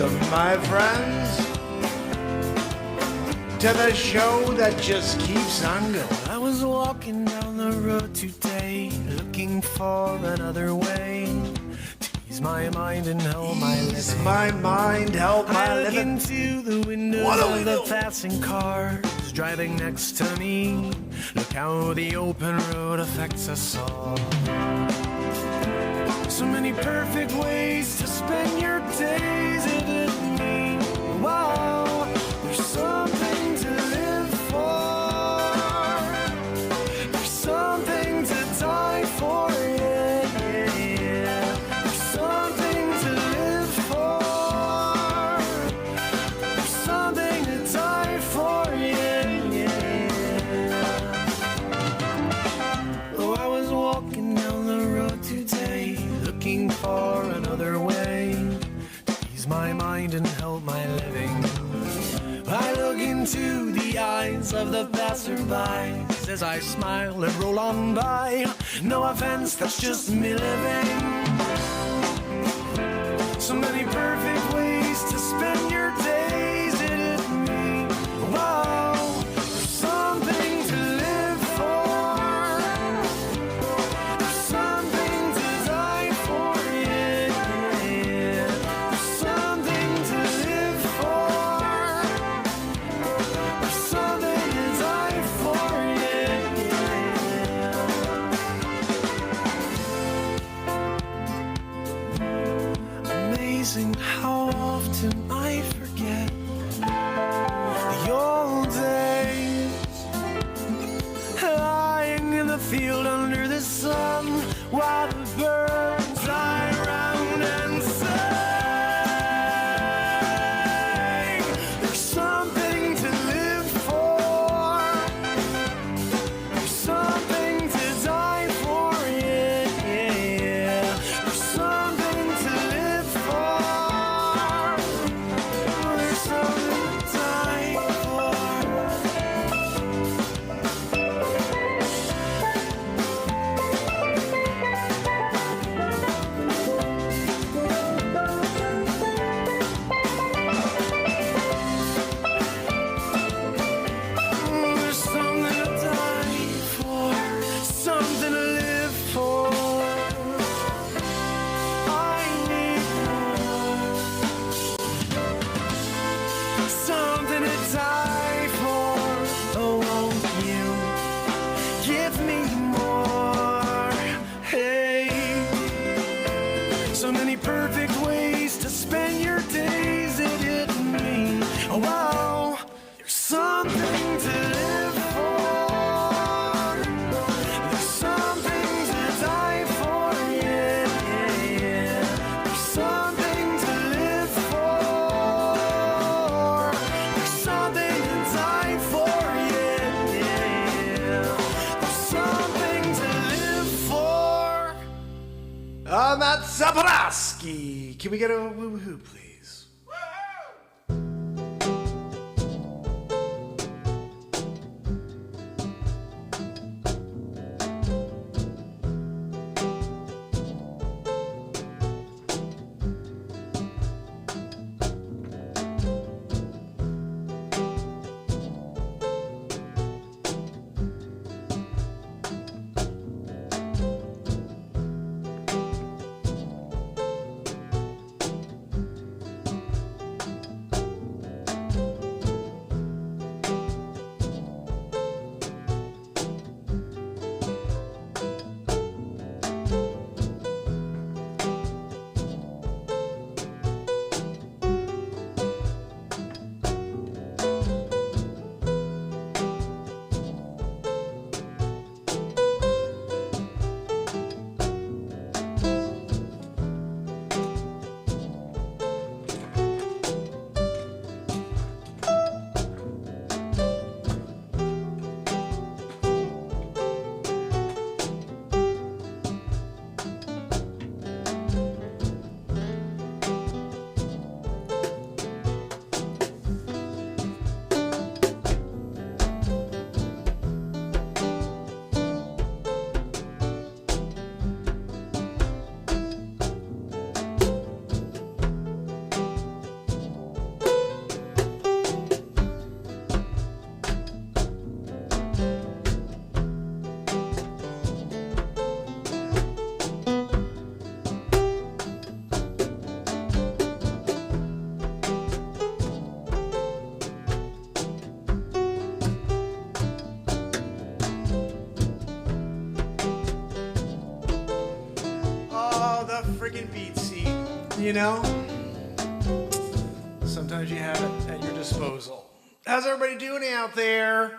Welcome, my friends, to the show that just keeps on going. I was walking down the road today, looking for another way to ease my mind and help my Ease living. my mind, help my I look living. into the windows of the passing cars driving next to me. Look how the open road affects us all. So many perfect ways to spend your days. It didn't mean, wow, there's something to live for. There's something to die for, yeah, yeah, yeah. There's something to live for. There's something to die for, yeah, yeah. Oh, I was walking down the road today, looking for another way to ease my mind and help my living. I look into the eyes of the passerby as I smile and roll on by. No offense, that's just me living. So many perfect ways to spend your days. It didn't mean, wow, there's something to live for. There's something to die for, yeah, yeah. There's something to live for. There's something to die for, yeah, yeah. Amazing how often I forget the old days, lying in the field under the sun while the birds fly around and sing. There's something to live for. There's something to die for, yeah, yeah, yeah. There's something to live for. There's something to die for. There's something to die for, something to live for. I need more, something to die for. Oh, won't you give me more? Hey, so many perfect ways to spend your days. It didn't mean, oh wow, there's something to live for. There's something to die for, yeah, yeah, yeah. There's something to live for. There's something to die for, yeah, yeah, yeah. There's something to live for. Matt Zaparaski. Can we get a woo-hoo, please? great BeatSeat, you know? Sometimes you have it at your disposal. How's everybody doing out there?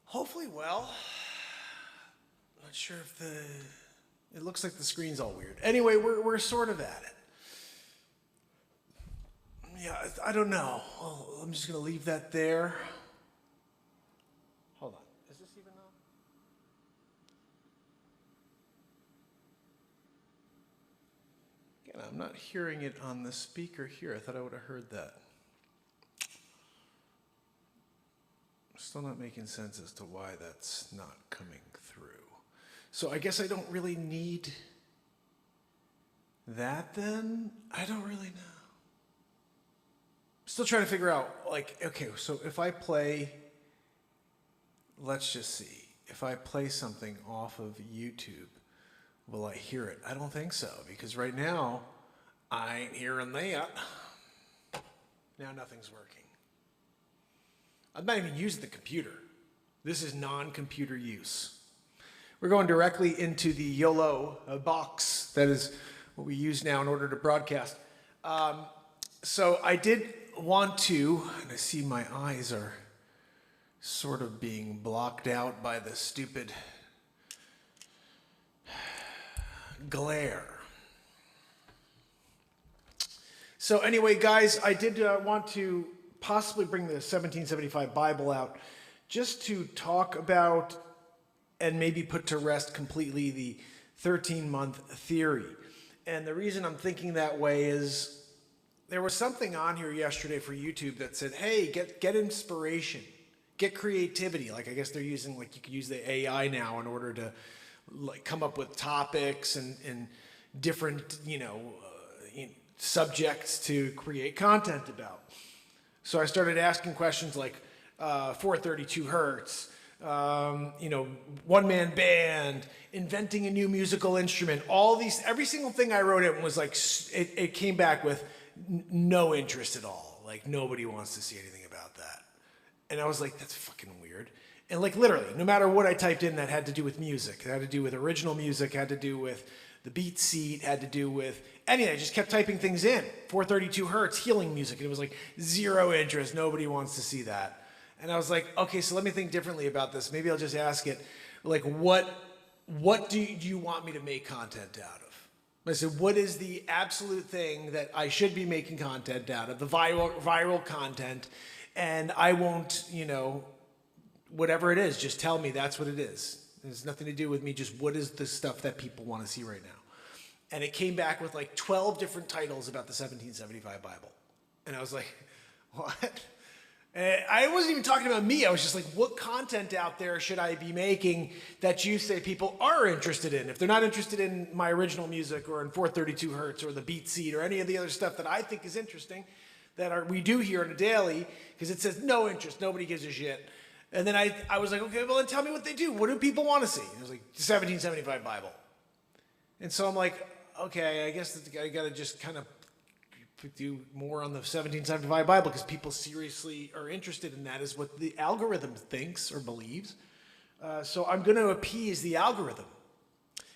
Hopefully well. Not sure if it looks like the screen's all weird. Anyway, we're sort of at it. Yeah, I don't know. Well, I'm just gonna leave that there. Hold on. Is this even on? Again, I'm not hearing it on the speaker here. I thought I would have heard that. Still not making sense as to why that's not coming through. So I guess I don't really need that then? I don't really know. Still trying to figure out, like, okay, so if I play, let's just see, if I play something off of YouTube, will I hear it? I don't think so, because right now, I ain't hearing that. Now nothing's working. I'm not even using the computer. This is non-computer use. We're going directly into the YOLO box. That is what we use now in order to broadcast. So I did want to, and I see my eyes are sort of being blocked out by the stupid glare. So anyway, guys, I did want to possibly bring the 1775 Bible out just to talk about and maybe put to rest completely the 13-month theory. And the reason I'm thinking that way is there was something on here yesterday for YouTube that said, hey, get inspiration, get creativity. Like, I guess they're using, like, you could use the AI now in order to, like, come up with topics and different, subjects to create content about. So I started asking questions like 432 hertz, one-man band, inventing a new musical instrument, all these, every single thing I wrote in was like, it came back with no interest at all. Like, nobody wants to see anything about that. And I was like, that's fucking weird. And like, literally, no matter what I typed in that had to do with music, it had to do with original music, had to do with the BeatSeat, had to do with anything. I just kept typing things in. 432 hertz, healing music. And it was like, zero interest. Nobody wants to see that. And I was like, okay, so let me think differently about this. Maybe I'll just ask it, like, what do you want me to make content out of? I said, what is the absolute thing that I should be making content out of, the viral content, and I won't, whatever it is, just tell me that's what it is. It has nothing to do with me, just what is the stuff that people want to see right now. And it came back with like 12 different titles about the 1775 Bible. And I was like, what? And I wasn't even talking about me. I was just like, what content out there should I be making that you say people are interested in? If they're not interested in my original music or in 432 hertz or the BeatSeat or any of the other stuff that I think is interesting that we do here on a daily, because it says no interest, nobody gives a shit. And then I was like, okay, well then tell me what they do. What do people want to see? And it was like 1775 Bible. And so I'm like, okay, I guess I got to just kind of do more on the 1775 Bible because people seriously are interested in that, is what the algorithm thinks or believes. So I'm going to appease the algorithm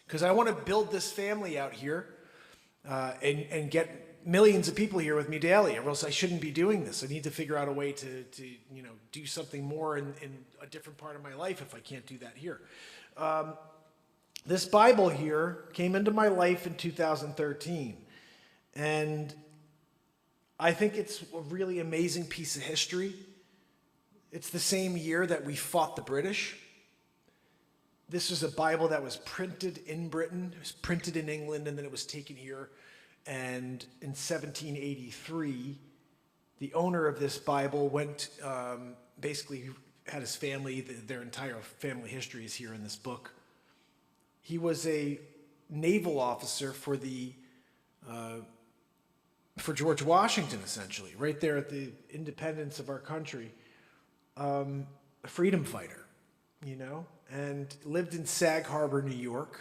because I want to build this family out here and get millions of people here with me daily, or else I shouldn't be doing this. I need to figure out a way to do something more in a different part of my life if I can't do that here. This Bible here came into my life in 2013, and I think it's a really amazing piece of history. It's the same year that we fought the British. This is a Bible that was printed in Britain. It was printed in England, and then it was taken here. And in 1783, the owner of this Bible went, basically had his family, their entire family history is here in this book. He was a naval officer for George Washington, essentially, right there at the independence of our country, a freedom fighter, and lived in Sag Harbor, New York.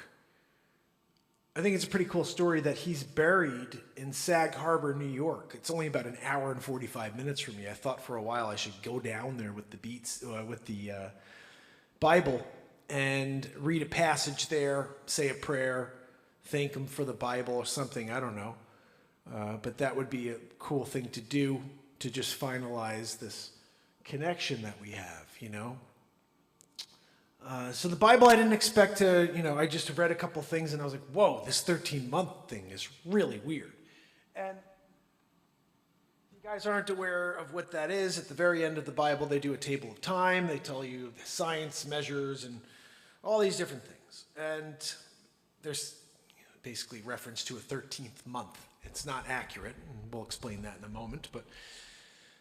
I think it's a pretty cool story that he's buried in Sag Harbor, New York. It's only about an hour and 45 minutes from me. I thought for a while I should go down there with the Bible and read a passage there, say a prayer, thank them for the Bible or something. I don't know. But that would be a cool thing to do to just finalize this connection that we have, you know. So the Bible, I didn't expect to, you know, I just read a couple things and I was like, whoa, this 13-month thing is really weird. And if you guys aren't aware of what that is, at the very end of the Bible, they do a table of time. They tell you the science measures and all these different things. And there's basically reference to a 13th month. It's not accurate, and we'll explain that in a moment, but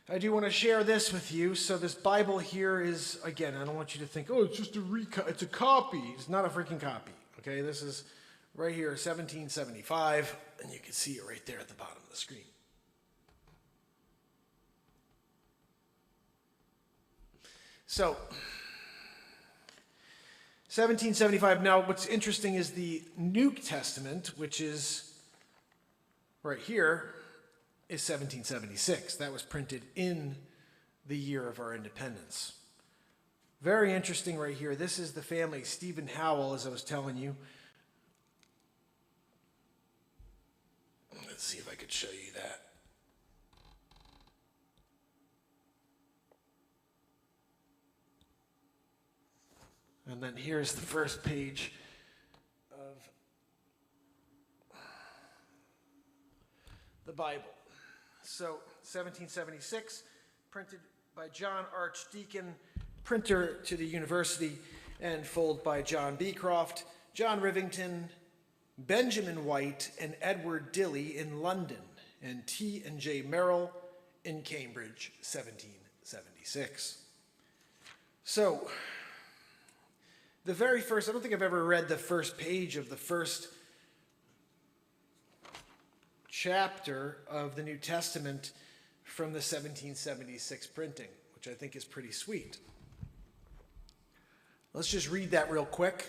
I do want to share this with you. So this Bible here is, again, I don't want you to think, oh, it's just it's a copy. It's not a freaking copy, okay? This is right here, 1775, and you can see it right there at the bottom of the screen. So, 1775. Now, what's interesting is the New Testament, which is right here, is 1776. That was printed in the year of our independence. Very interesting right here. This is the family, Stephen Howell, as I was telling you. Let's see if I could show you that. And then here's the first page of the Bible. So, 1776, printed by John Archdeacon, printer to the university, and folded by John Beecroft, John Rivington, Benjamin White, and Edward Dilly in London, and T. and J. Merrill in Cambridge, 1776. So, the very first, I don't think I've ever read the first page of the first chapter of the New Testament from the 1776 printing, which I think is pretty sweet. Let's just read that real quick,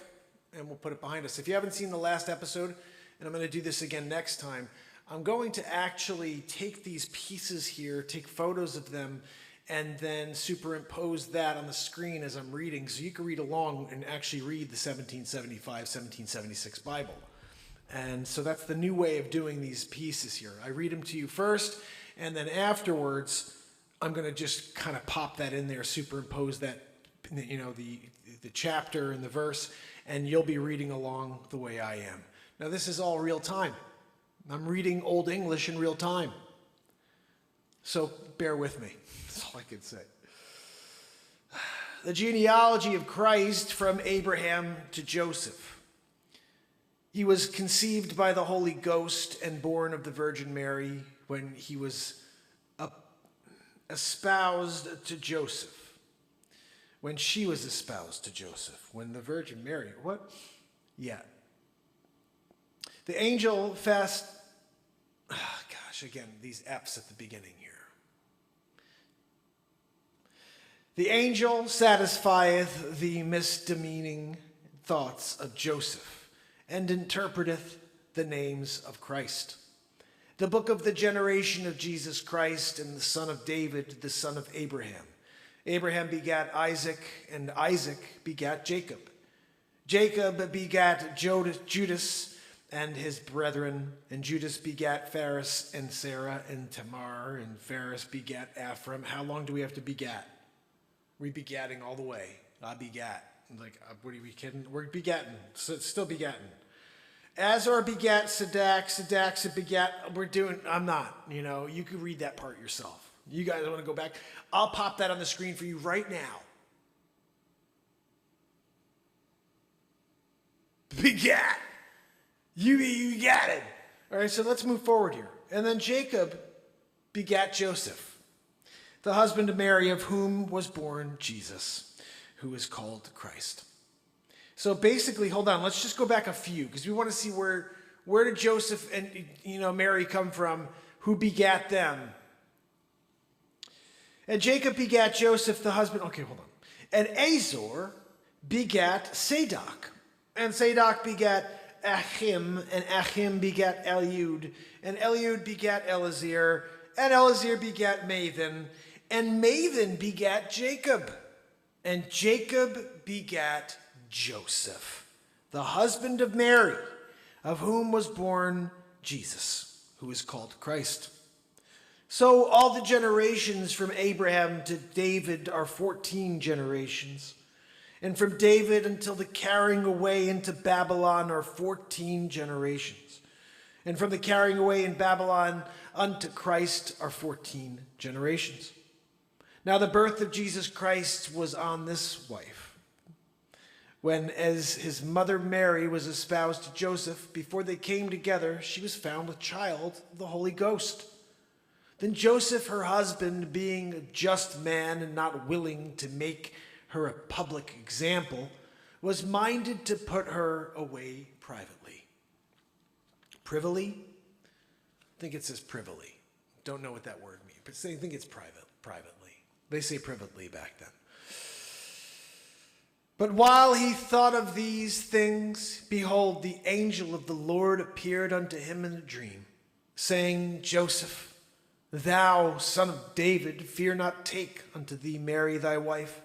and we'll put it behind us. If you haven't seen the last episode, and I'm going to do this again next time, I'm going to actually take these pieces here, take photos of them, and then superimpose that on the screen as I'm reading, so you can read along and actually read the 1775, 1776 Bible. And so that's the new way of doing these pieces here. I read them to you first, and then afterwards, I'm going to just kind of pop that in there, superimpose that, you know, the chapter and the verse, and you'll be reading along the way I am. Now, this is all real time. I'm reading Old English in real time. So bear with me. That's all I can say. The genealogy of Christ from Abraham to Joseph. He was conceived by the Holy Ghost and born of the Virgin Mary when he was espoused to Joseph. When she was espoused to Joseph. When the Virgin Mary, what? Yeah. The angel again, these F's at the beginning here. The angel satisfieth the misdemeaning thoughts of Joseph, and interpreteth the names of Christ. The book of the generation of Jesus Christ, and the son of David, the son of Abraham. Abraham begat Isaac, and Isaac begat Jacob. Jacob begat Judas and his brethren, and Judas begat Phares and Sarah and Tamar, and Phares begat Ephraim. How long do we have to begat? We begatting all the way. I begat. Like, what are we kidding? We're begatting. So it's still begatting. Azar begat Sadak. Sadak begat. I'm not. You know, you can read that part yourself. You guys want to go back? I'll pop that on the screen for you right now. Begat. You got it. All right, so let's move forward here. And then Jacob begat Joseph, the husband of Mary, of whom was born Jesus, who is called Christ. So basically, hold on, let's just go back a few, because we want to see where did Joseph and Mary come from, who begat them. And Jacob begat Joseph, the husband, okay, hold on. And Azor begat Sadok, and Sadok begat Achim, and Achim begat Eliud, and Eliud begat Elazir, and Elazir begat Mathan, and Mathan begat Jacob, and Jacob begat Joseph, the husband of Mary, of whom was born Jesus, who is called Christ. So all the generations from Abraham to David are 14 generations. And from David until the carrying away into Babylon are 14 generations. And from the carrying away in Babylon unto Christ are 14 generations. Now the birth of Jesus Christ was on this wife, when as his mother Mary was espoused to Joseph, before they came together, she was found with child of the Holy Ghost. Then Joseph, her husband, being a just man and not willing to make her a public example, was minded to put her away privately. Privily? I think it says privily. Don't know what that word means, but I think it's privately. They say privately back then. But while he thought of these things, behold, the angel of the Lord appeared unto him in a dream, saying, Joseph, thou son of David, fear not take unto thee Mary thy wife,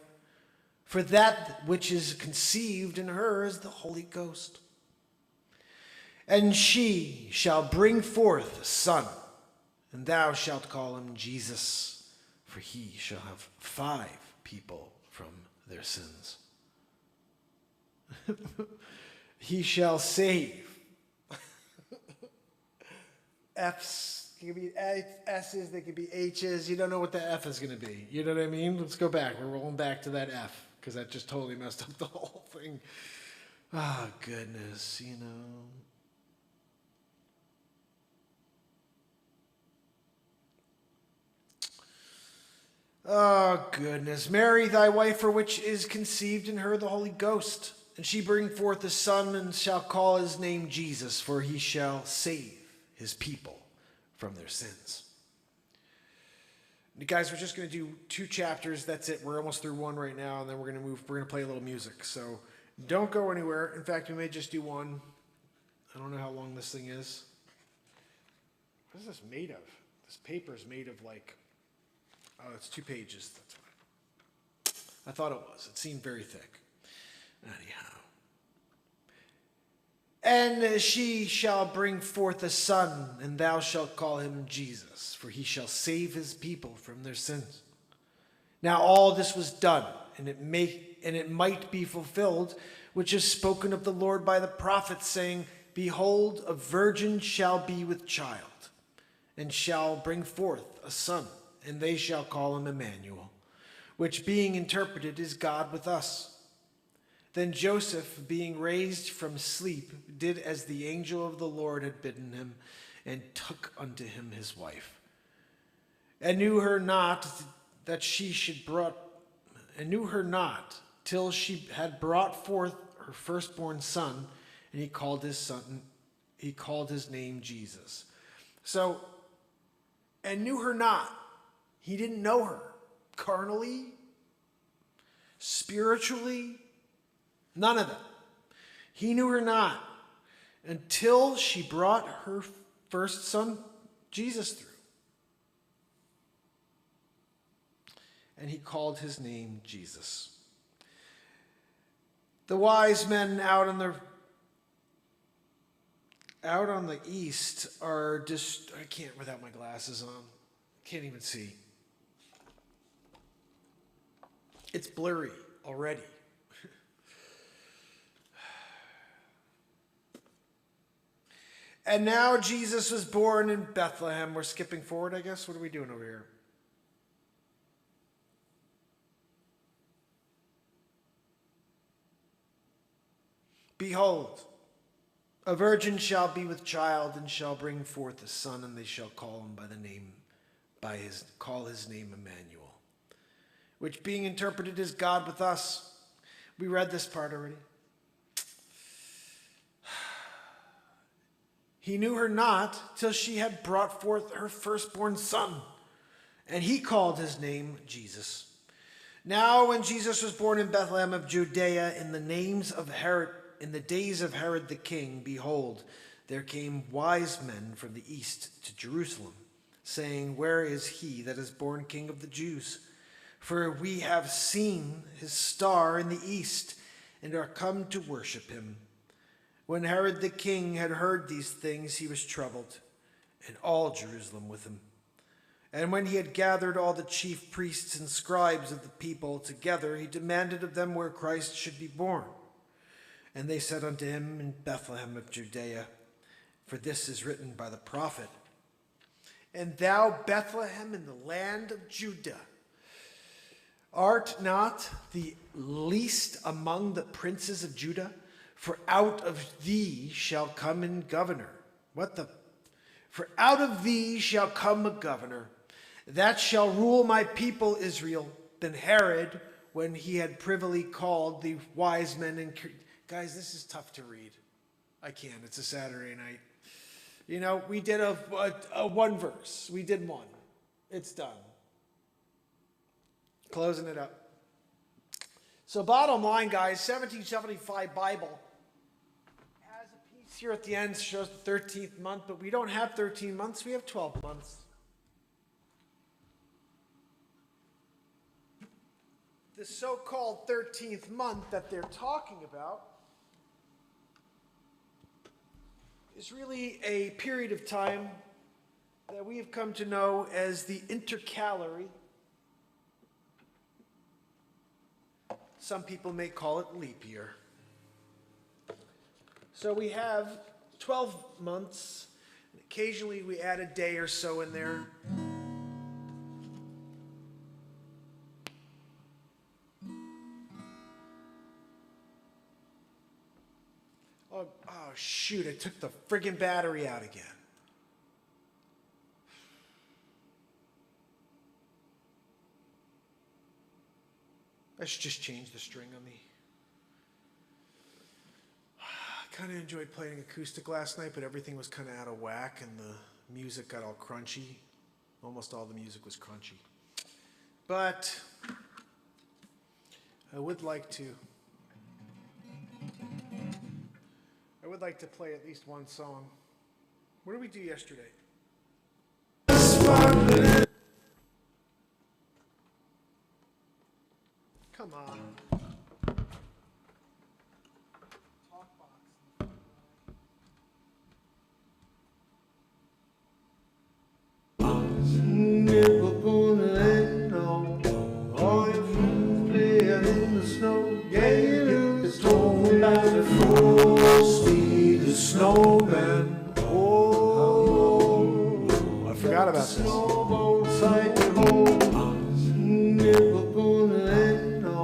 for that which is conceived in her is the Holy Ghost. And she shall bring forth a son, and thou shalt call him Jesus, for he shall have 5 people from their sins. He shall save. F's can be S's, they could be H's. You don't know what the F is going to be. You know what I mean? Let's go back. We're rolling back to that F, because that just totally messed up the whole thing. Oh, goodness, you know. Oh, goodness. Mary, thy wife, for which is conceived in her the Holy Ghost. And she bring forth a son, and shall call his name Jesus, for he shall save his people from their sins. Guys, we're just going to do 2 chapters. That's it. We're almost through 1 right now, and then we're going to move. We're going to play a little music. So don't go anywhere. In fact, we may just do 1. I don't know how long this thing is. What is this made of? This paper is made of like, oh, it's 2 pages. That's why. I thought it was. It seemed very thick. Anyhow. And she shall bring forth a son, and thou shalt call him Jesus, for he shall save his people from their sins. Now all this was done, and it might be fulfilled, which is spoken of the Lord by the prophet, saying, Behold, a virgin shall be with child, and shall bring forth a son, and they shall call him Emmanuel, which being interpreted is God with us. Then Joseph, being raised from sleep, did as the angel of the Lord had bidden him, and took unto him his wife, and knew her not till she had brought forth her firstborn son, and he called his name Jesus. So, and knew her not. He didn't know her carnally, spiritually. None of them. He knew her not until she brought her first son, Jesus, through. And he called his name Jesus. The wise men out on the east are just, I can't without my glasses on. Can't even see. It's blurry already. And now Jesus was born in Bethlehem. We're skipping forward, I guess. What are we doing over here? Behold, a virgin shall be with child, and shall bring forth a son, and they shall call him call his name Emmanuel, which being interpreted is God with us. We read this part already. He knew her not till she had brought forth her firstborn son, and he called his name Jesus. Now when Jesus was born in Bethlehem of Judea in the days of Herod the king, behold, there came wise men from the east to Jerusalem, saying, Where is he that is born King of the Jews? For we have seen his star in the east, and are come to worship him. When Herod the king had heard these things, he was troubled, and all Jerusalem with him. And when he had gathered all the chief priests and scribes of the people together, he demanded of them where Christ should be born. And they said unto him, in Bethlehem of Judea, for this is written by the prophet, and thou, Bethlehem, in the land of Judah, art not the least among the princes of Judah? For out of thee shall come a governor. For out of thee shall come a governor that shall rule my people Israel. Then Herod, when he had privily called the wise men and... Guys, this is tough to read. I can't. It's a Saturday night. You know, we did a one verse. We did one. It's done. Closing it up. So bottom line, guys, 1775 Bible has a piece here at the end, shows the 13th month, but we don't have 13 months, we have 12 months. The so-called 13th month that they're talking about is really a period of time that we have come to know as the intercalary. Some people may call it leap year. So we have 12 months. And occasionally we add a day or so in there. Oh shoot, I took the friggin' battery out again. I should just change the string on the... I kind of enjoyed playing acoustic last night, but everything was kind of out of whack and the music got all crunchy. Almost all the music was crunchy. But I would like to play at least one song. What did we do yesterday? Come on. Talk box. Never gonna let no all your friends playing in the snow. Gale is torn by the frosty, the snowman. Oh, I forgot about this. Snowboat side to home. Never gonna let no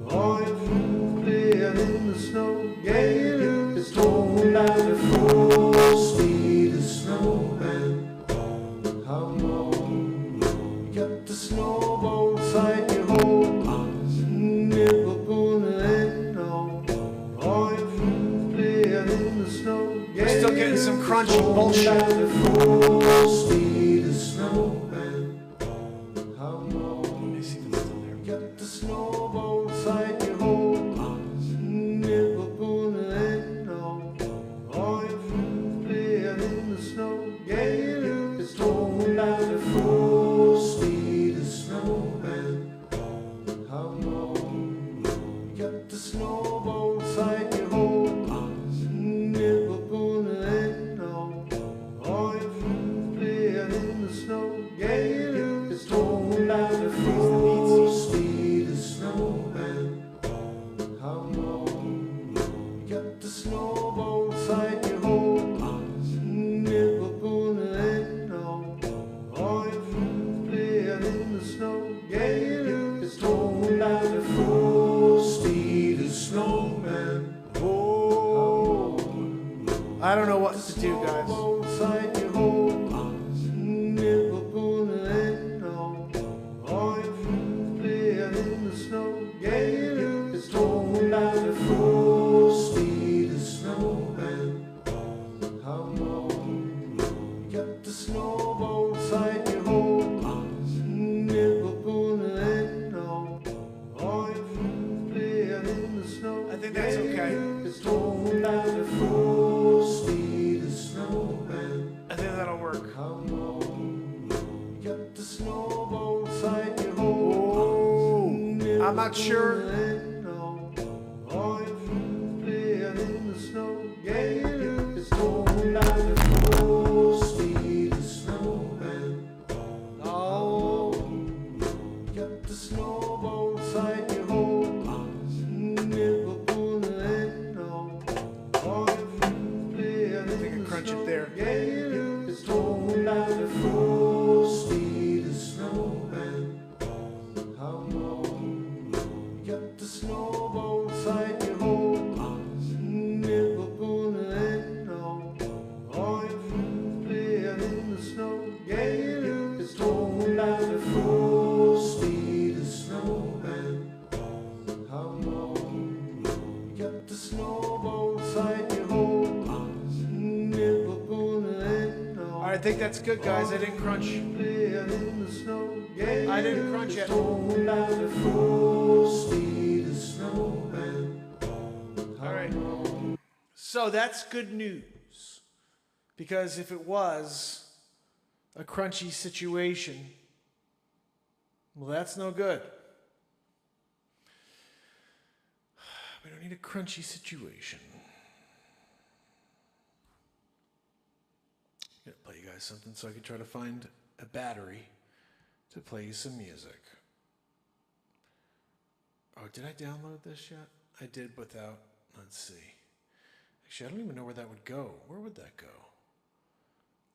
all your friends playing in the snow. Gale is torn by the frosty, the snowman. How long you got the snowboat side to home? Never gonna let no all your friends playing in the snow. We're still getting some crunchy bullshit. Frosty the snowman. How long? Let me see if it's still there. Got the snowboat side to hold. Never gonna let no all your friends playing in the snow. Gale is torn by the frosty the snowman. How long? Got the snowboat side to hold. Never gonna let no all your friends playing in the snow. Gale is torn by the frosty the snowman. How long? Got the snowboat side to hold. Never gonna let no all your friends playing in the snow. Gale is torn by the frosty the snowman. Oh, I don't know what to do, guys. Side to hold. Never gonna let no all your friends playing in the snow. Gale is torn by the frosty the snowman. How long? Got the snowboat side to hold. Never gonna let no all your friends playing in the snow. I think that's okay. It's torn by the frosty the snowman. I think that'll work. How long? Got the snowboat side to hold. Oh, I'm not sure. All your friends playing in the snow. inside your home. Never gonna let go. All your friends play out in the Crunch it snow. there. Yeah, it's cold like the frosty the snowman. How long you got the snowball inside your home? Never gonna let go. All your friends play out in the snow. Yeah, it's cold like the frosty the snowman. How long you got the snowball inside your home? Never gonna let go. All right, I think that's good, guys. I didn't crunch. I didn't crunch it. All right. So that's good news. Because if it was a crunchy situation, well, that's no good. We don't need a crunchy situation. I'm going to play you guys something so I can try to find a battery to play you some music. Oh, did I download this yet? I did without, let's see. Actually, I don't even know where that would go. Where would that go?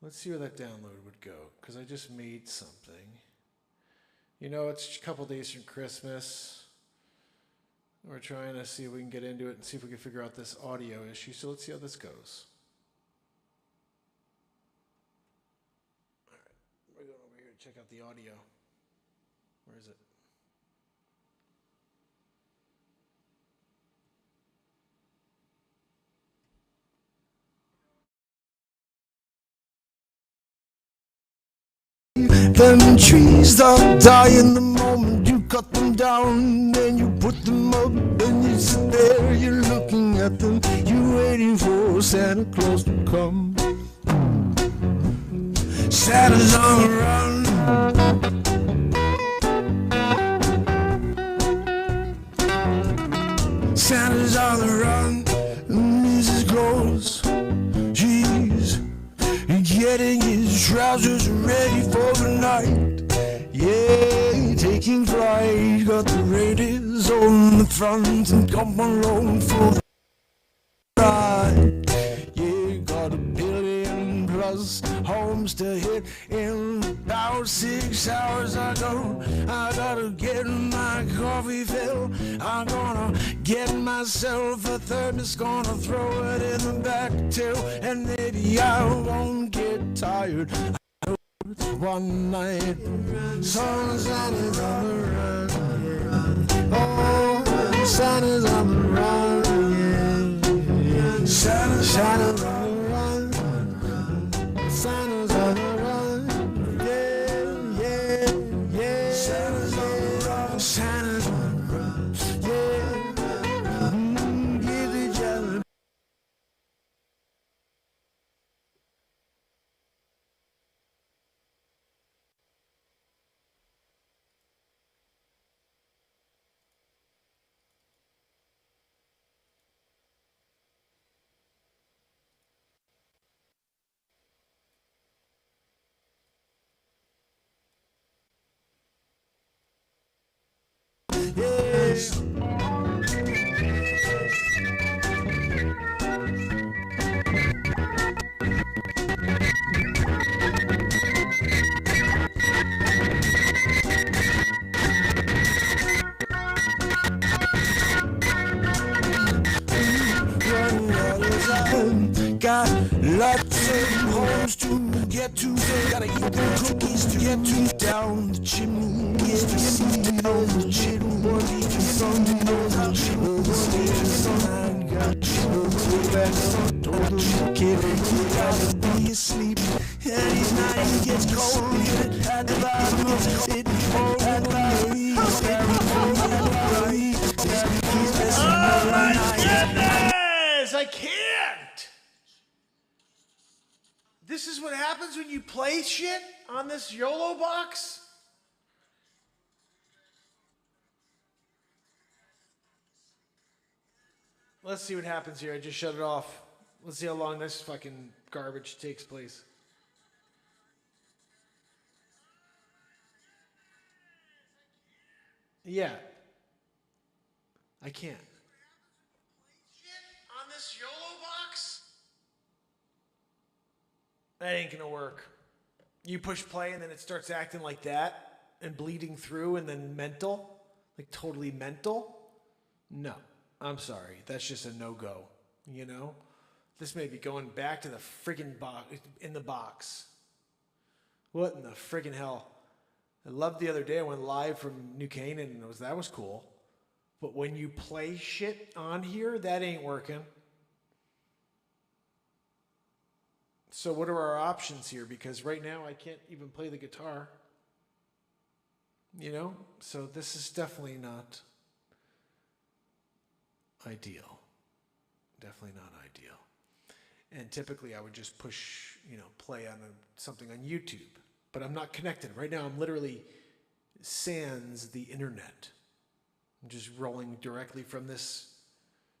Let's see where that download would go, because I just made something. You know, it's a couple days from Christmas. We're trying to see if we can get into it and see if we can figure out this audio issue. So let's see how this goes. All right, we're going over here to check out the audio. Where is it? Them trees that die in the moment you cut them down, then you put them up, and you sit there, you're looking at them, you're waiting for Santa Claus to come. Santa's on the run. Santa's on the run. Mrs. Claus, she's getting his trousers ready for the night. Yeah, taking flight. Got the radios on the front and come along for the ride. Yeah, got 1 billion plus homes to hit in about 6 hours. I gotta get my coffee filled. I'm gonna get myself a thermos, gonna throw it in the back too, and maybe I won't get tired. It's one night, Santa's on the run. Oh, Santa's on the run. Yeah. Santa's on the run. Santa's on the run. Yeah, yeah, yeah. Santa's on the run. Santa's on the run. Yeah. Give each other. Yes. Got lots of homes to get to. Gotta eat the cookies to get to. Down the chimney, get to see down the chimney. What he can from the stairs. I got you back. Don't kid, he gotta be asleep. And he's not, he gets cold. At the bottom of it, at the bottom. Oh my goodness! I can't! This is what happens when you play shit on this YOLO box? Let's see what happens here. I just shut it off. Let's see how long this fucking garbage takes place. Yeah. I can't. On this YOLO box? That ain't gonna work. You push play and then it starts acting like that and bleeding through and then mental, like totally mental. No, I'm sorry. That's just a no-go, you know? This may be going back to the friggin' box, in the box. What in the friggin' hell? I loved the other day I went live from New Canaan and that was cool. But when you play shit on here, that ain't working. So what are our options here? Because right now I can't even play the guitar. You know? So this is definitely not ideal. Definitely not ideal. And typically I would just push, play on something on YouTube. But I'm not connected. Right now I'm literally sans the internet. I'm just rolling directly from this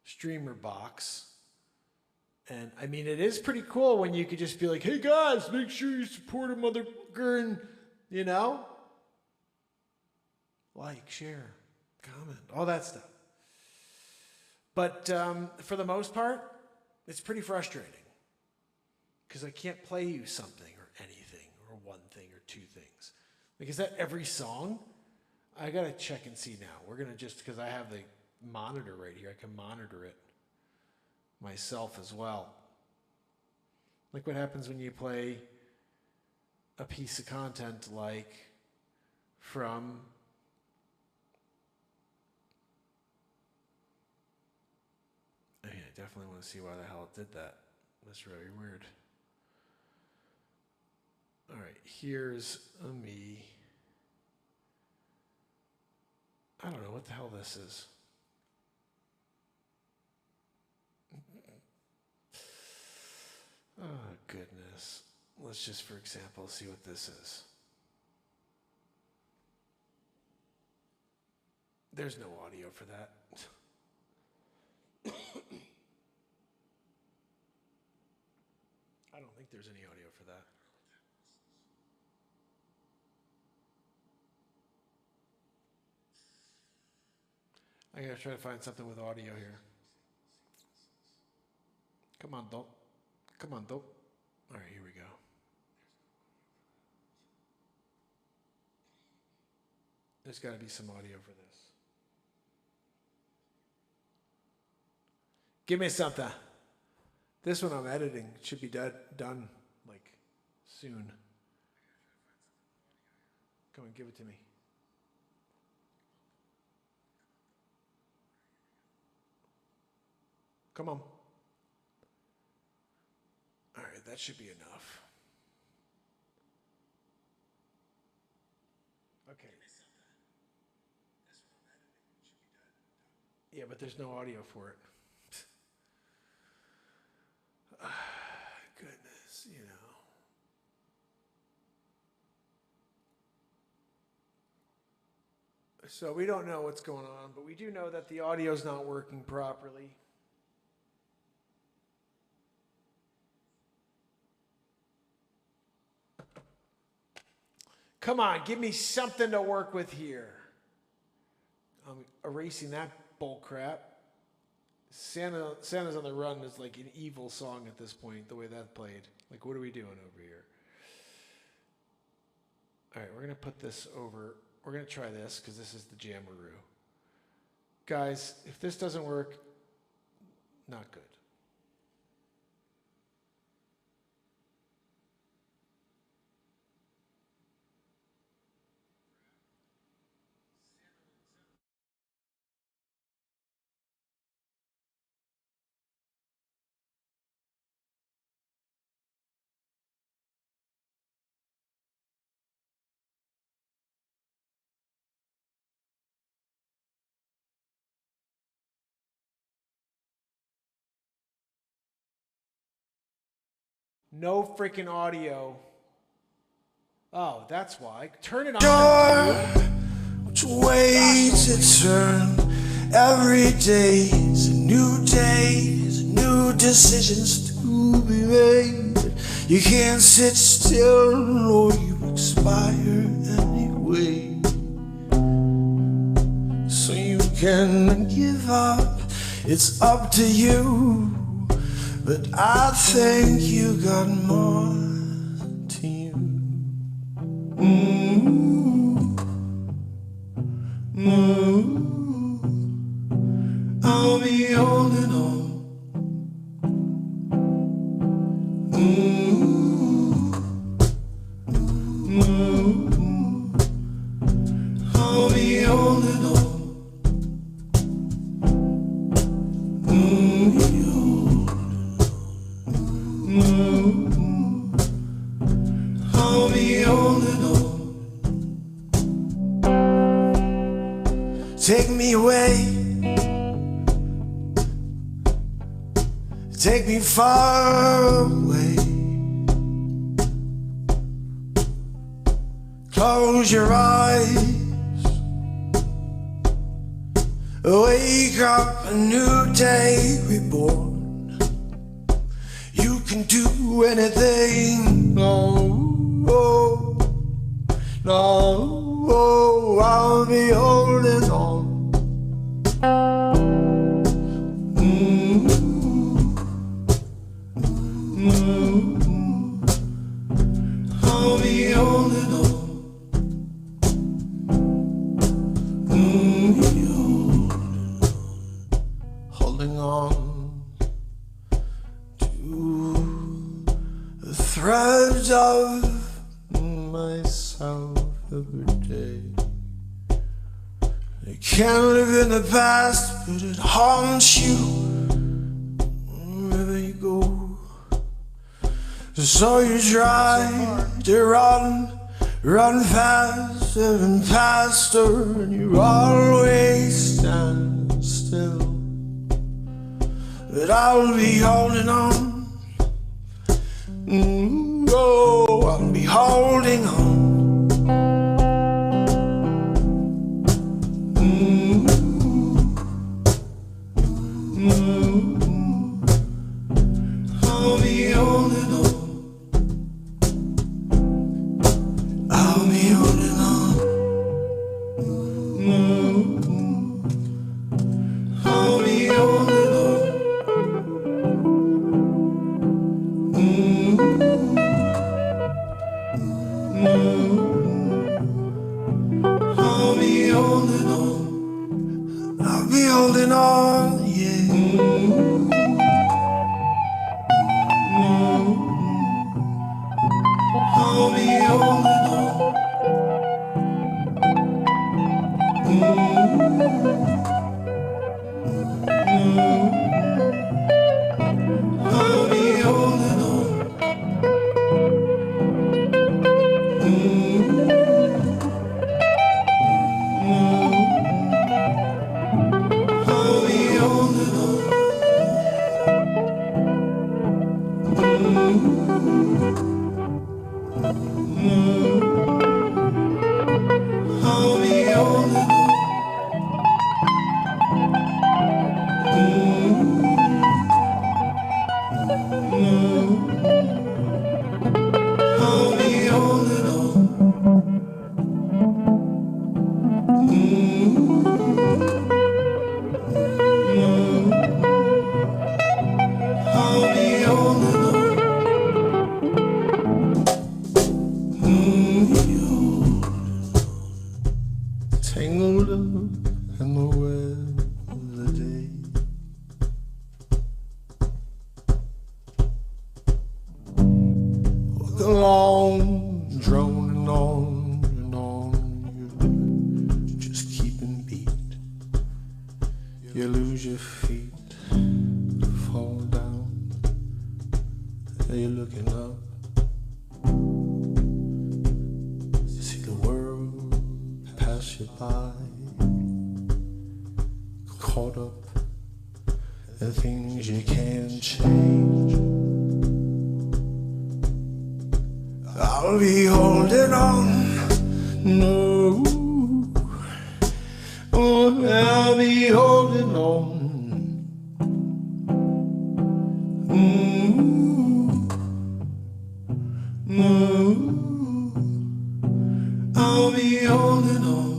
streamer box. And I mean, it is pretty cool when you could just be like, hey guys, make sure you support a motherfucker and, like, share, comment, all that stuff. But for the most part, it's pretty frustrating because I can't play you something or anything or one thing or two things. Like, is that every song? I got to check and see now. We're going to because I have the monitor right here, I can monitor it myself as well. Like what happens when you play a piece of content like from I definitely want to see why the hell it did that. That's really weird. All right, here's a me. I don't know what the hell this is. Oh, goodness. Let's just, for example, see what this is. There's no audio for that. I don't think there's any audio for that. I gotta try to find something with audio here. Come on, dope. Come on, dope. All right, here we go. There's got to be some audio for this. Give me something. This one I'm editing should be done like soon. Come on, give it to me. Come on. All right, that should be enough. Okay. Yeah, but there's no audio for it. Goodness, So we don't know what's going on, but we do know that the audio's not working properly. Come on, give me something to work with here. I'm erasing that bull crap. Santa's on the Run is like an evil song at this point, the way that played. Like, what are we doing over here? All right, we're going to put this over. We're going to try this because this is the Jammeroo. Guys, if this doesn't work, not good. No freaking audio. Oh, that's why. Turn it on. Which way to turn? Every day is a new day, is new decisions to be made. You can't sit still or you expire anyway. So you can give up, it's up to you. But I think you got more to you. I'll be holding on. I'll be holding on. I'll be holding on. Take me away. Take me far away. Close your eyes. Wake up, a new day reborn. You can do anything. No, no, I'll be holding on. I'll be holding on. Holding on to the threads of myself every day. I can't live in the past, but it haunts you wherever you go. So you try to run faster and faster, and you always stand still. But I'll be holding on. Oh, I'll be holding on. I'll be holding on. I'll be holding on. I'll be holding on. I'll be holding on. I'll be holding on, yeah. I'll be holding on. I'll be holding on. I'll be holding on. I'll be holding on. I'll be holding on. I'll be holding on. Tangled up in the web of the day. Walk along, droning on and on. You're just keeping beat. You lose your feet, fall down. You're looking up. See the world pass you by. Caught up in things you can't change. I'll be holding on. No, oh, I'll be holding on. I'll be holding on.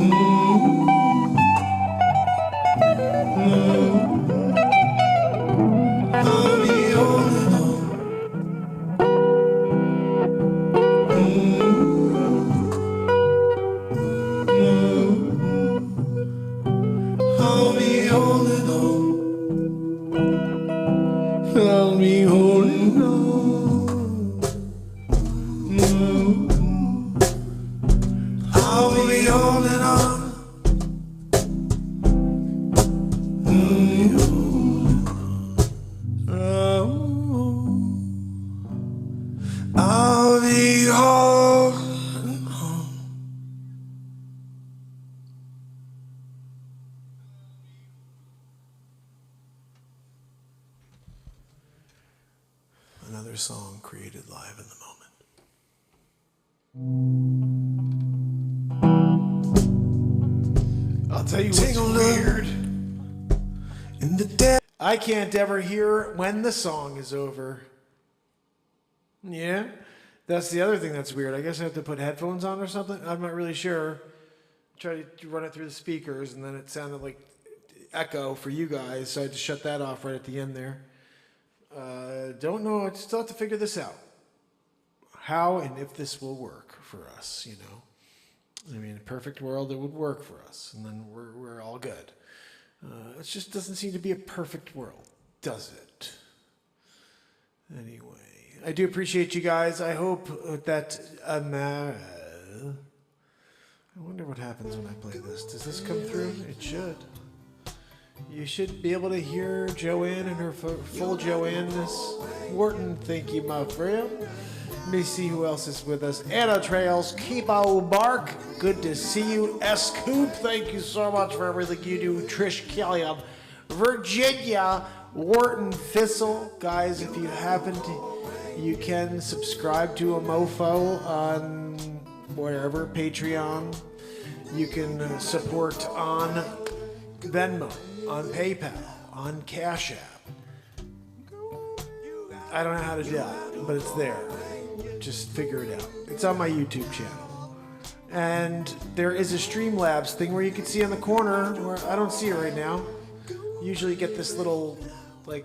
I'll be holding on. I'll be holding on. I'll be holding on. Another song created live in the moment. I'll tell you what's weird. In the dead. I can't ever hear when the song is over. Yeah, that's the other thing that's weird. I guess I have to put headphones on or something. I'm not really sure. Try to run it through the speakers, and then it sounded like echo for you guys, so I had to shut that off right at the end there. Don't know. I still have to figure this out. How and if this will work for us, you know. I mean, in a perfect world, it would work for us, and then we're all good. It just doesn't seem to be a perfect world, does it? Anyway, I do appreciate you guys. I hope that I wonder what happens when I play this. Does this come through? It should. You should be able to hear Joanne and her full Joanne-ness. Wharton, thank you, my friend. Let me see who else is with us. Anna Trails, Kibo Bark, good to see you. S. Coop, thank you so much for everything you do. Trish Killian, Virginia, Wharton Thistle. Guys, if you happen to, you can subscribe to a mofo on wherever, Patreon. You can support on Venmo, on PayPal, on CashApp. I don't know how to do that, but it's there. Just figure it out. It's on my YouTube channel. And there is a Streamlabs thing where you can see in the corner, where I don't see it right now. Usually you get this little, like,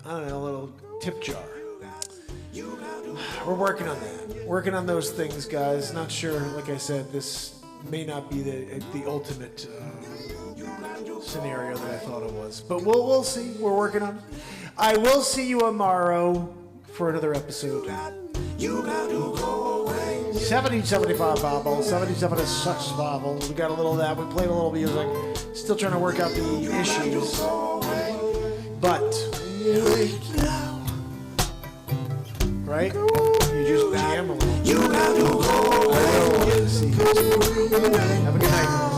I don't know, little tip jar. We're working on that. Working on those things, guys. Not sure, like I said, this may not be the ultimate scenario that I thought it was. But we'll see. We're working on it. I will see you tomorrow for another episode. 70-75 Bible, 70-76 Bible. We got a little of that. We played a little music. Still trying to work out the issues. But, right? You just jam a little. I will see you tomorrow. Have a good night.